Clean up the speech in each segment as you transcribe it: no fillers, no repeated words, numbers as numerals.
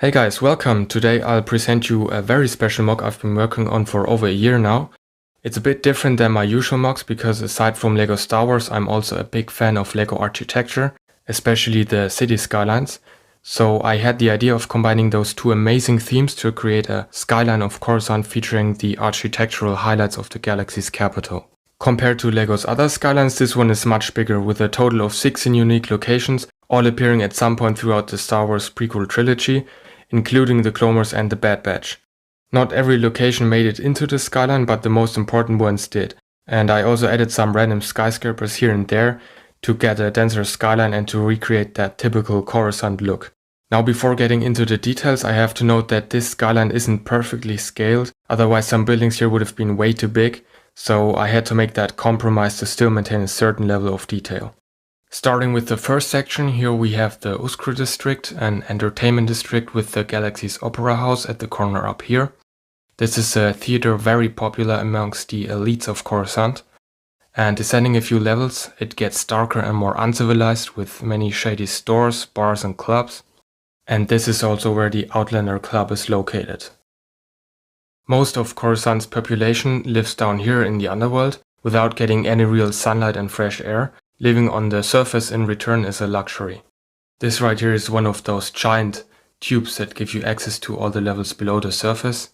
Hey guys, welcome! Today I'll present you a very special MOC I've been working on for over a year now. It's a bit different than my usual MOCs because aside from LEGO Star Wars, I'm also a big fan of LEGO architecture, especially the city skylines. So I had the idea of combining those two amazing themes to create a skyline of Coruscant featuring the architectural highlights of the galaxy's capital. Compared to LEGO's other skylines, this one is much bigger with a total of 16 unique locations, all appearing at some point throughout the Star Wars Prequel Trilogy, including the Clone Wars and the Bad Batch. Not every location made it into the skyline, but the most important ones did. And I also added some random skyscrapers here and there to get a denser skyline and to recreate that typical Coruscant look. Now before getting into the details, I have to note that this skyline isn't perfectly scaled, otherwise some buildings here would have been way too big, so I had to make that compromise to still maintain a certain level of detail. Starting with the first section, here we have the Uskru district, an entertainment district with the galaxy's opera house at the corner up here. This is a theater very popular amongst the elites of Coruscant. And descending a few levels, it gets darker and more uncivilized with many shady stores, bars and clubs. And this is also where the Outlander Club is located. Most of Coruscant's population lives down here in the Underworld without getting any real sunlight and fresh air. Living on the surface in return is a luxury. This right here is one of those giant tubes that give you access to all the levels below the surface.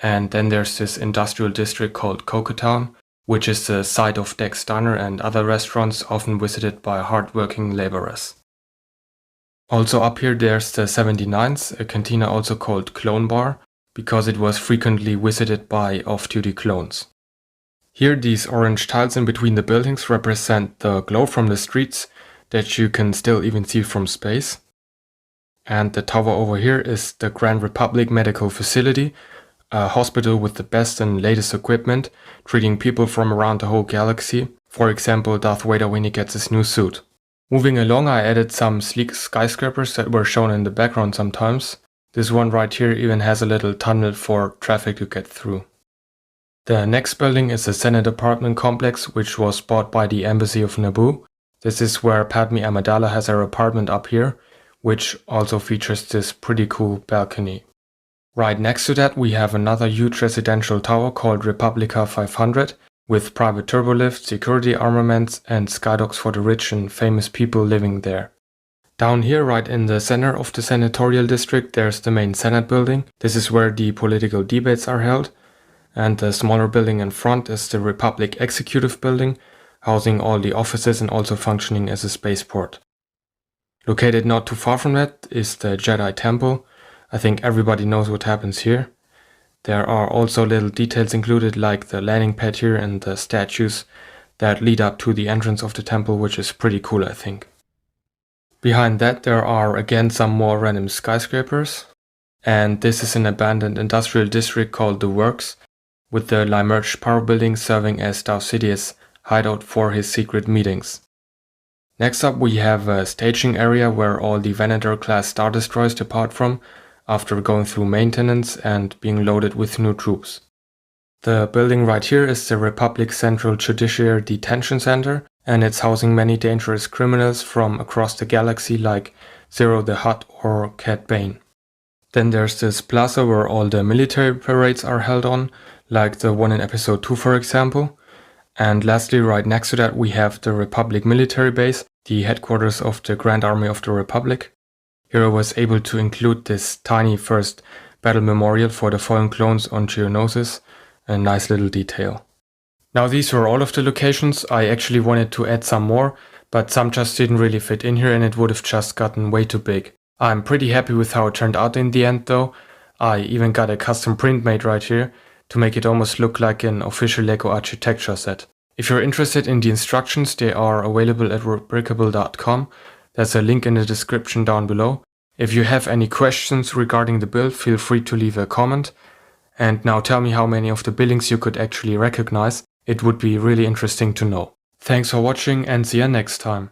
And then there's this industrial district called Coketown, which is the site of Dex Diner and other restaurants often visited by hard-working laborers. Also up here there's the 79s, a cantina also called Clone Bar, because it was frequently visited by off-duty clones. Here these orange tiles in between the buildings represent the glow from the streets that you can still even see from space. And the tower over here is the Grand Republic Medical Facility, a hospital with the best and latest equipment, treating people from around the whole galaxy, for example Darth Vader when he gets his new suit. Moving along, I added some sleek skyscrapers that were shown in the background sometimes. This one right here even has a little tunnel for traffic to get through. The next building is a Senate apartment complex which was bought by the Embassy of Naboo. This is where Padme Amidala has her apartment up here, which also features this pretty cool balcony. Right next to that we have another huge residential tower called Republica 500 with private turbolift, security armaments and skydocks for the rich and famous people living there. Down here right in the center of the senatorial district there's the main Senate building. This is where the political debates are held. And the smaller building in front is the Republic Executive Building, housing all the offices and also functioning as a spaceport. Located not too far from that is the Jedi Temple. I think everybody knows what happens here. There are also little details included like the landing pad here and the statues that lead up to the entrance of the temple, which is pretty cool I think. Behind that there are again some more random skyscrapers. And this is an abandoned industrial district called The Works, with the Limerge power building serving as Darth Sidious's hideout for his secret meetings. Next up we have a staging area where all the Venator class Star Destroyers depart from after going through maintenance and being loaded with new troops. The building right here is the Republic Central Judiciary Detention Center, and it's housing many dangerous criminals from across the galaxy like Zero the Hutt or Cad Bane. Then there's this plaza where all the military parades are held on, like the one in episode 2 for example. And lastly, right next to that we have the Republic military base, the headquarters of the Grand Army of the Republic. Here I was able to include this tiny first battle memorial for the fallen clones on Geonosis, a nice little detail. Now these were all of the locations. I actually wanted to add some more, but some just didn't really fit in here and it would have just gotten way too big. I'm pretty happy with how it turned out in the end though. I even got a custom print made right here to make it almost look like an official LEGO architecture set. If you're interested in the instructions, they are available at Brickable.com. There's a link in the description down below. If you have any questions regarding the build, feel free to leave a comment. And now tell me how many of the buildings you could actually recognize. It would be really interesting to know. Thanks for watching and see you next time.